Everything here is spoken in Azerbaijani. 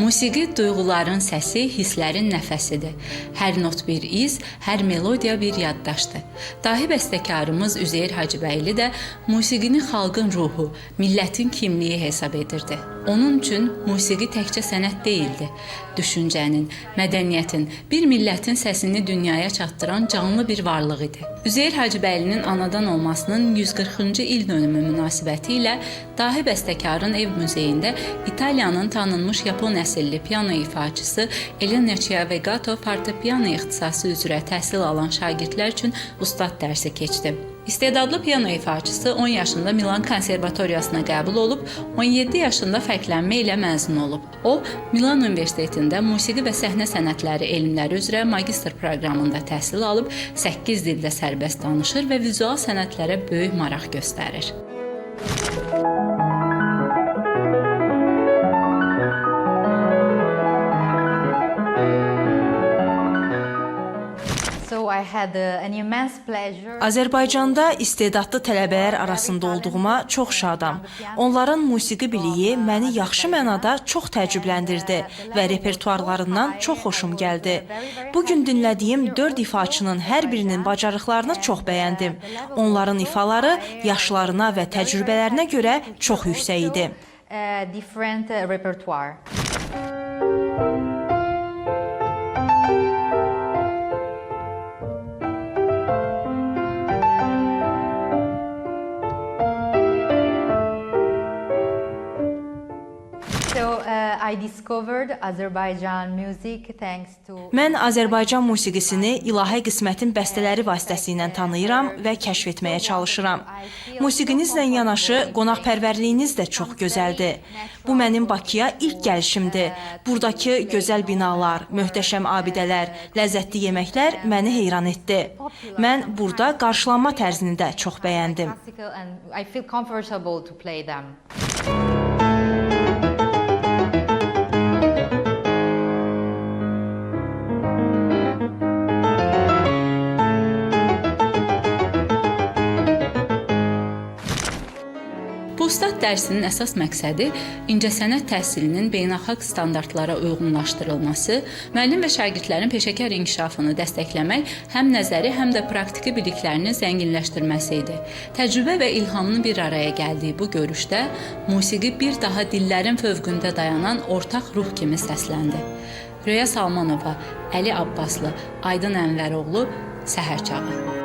Musiqi duyğuların səsi, hisslərin nəfəsidir. Hər not bir iz, hər melodiya bir yaddaşdır. Dahi bəstəkarımız Üzeyir Hacıbəyli də musiqini xalqın ruhu, millətin kimliyi hesab edirdi. Onun üçün musiqi təkcə sənət deyildi. Düşüncənin, mədəniyyətin, bir millətin səsini dünyaya çatdıran canlı bir varlıq idi. Üzeyir Hacıbəylinin anadan olmasının 140-cı il dönümü münasibəti ilə dahi bəstəkarın ev muzeyində İtaliyanın tanınmış Yapon əsilli piano ifaçısı Elena Chiavegato fortepiano ixtisası üzrə təhsil alan şagirdlər üçün ustad dərsi keçdi. İstedadlı piano ifaçısı 10 yaşında Milan konservatoriyasına qəbul olub, 17 yaşında fərqlənmə ilə məzun olub. O, Milan Universitetində musiqi və səhnə sənətləri elmləri üzrə magistr proqramında təhsil alıb, 8 dildə sərbəst danışır və vizual sənətlərə böyük maraq göstərir. Azərbaycanda istedadlı tələbələr arasında olduğuma çox şadam. Onların musiqi biliyi məni yaxşı mənada çox təəccübləndirdi və repertuarlarından çox xoşum gəldi. Bugün dinlədiyim 4 ifaçının hər birinin bacarıqlarını çox bəyəndim. Onların ifaları yaşlarına və təcrübələrinə görə çox yüksək idi. Mən Azərbaycan musiqisini İlahə Qismətin bəstələri vasitəsilə tanıyıram və kəşf etməyə çalışıram. Musiqinizlə yanaşı qonaqpərvərliyiniz də çox gözəldir. Bu mənim Bakıya ilk gəlişimdir. Buradakı gözəl binalar, möhtəşəm abidələr, ləzzətli yeməklər məni heyran etdi. Mən burada qarşılanma tərzini də çox bəyəndim. Bu ustad dərsinin əsas məqsədi incəsənət təhsilinin beynəlxalq standartlara uyğunlaşdırılması, müəllim və şagirdlərin peşəkar inkişafını dəstəkləmək, həm nəzəri, həm də praktiki biliklərini zənginləşdirməsi idi. Təcrübə və ilhamın bir araya gəldiyi bu görüşdə musiqi bir daha dillərin fövqündə dayanan ortaq ruh kimi səsləndi. Röya Salmanova, Əli Abbaslı, Aydın Ənvəroğlu, Səhər çağı.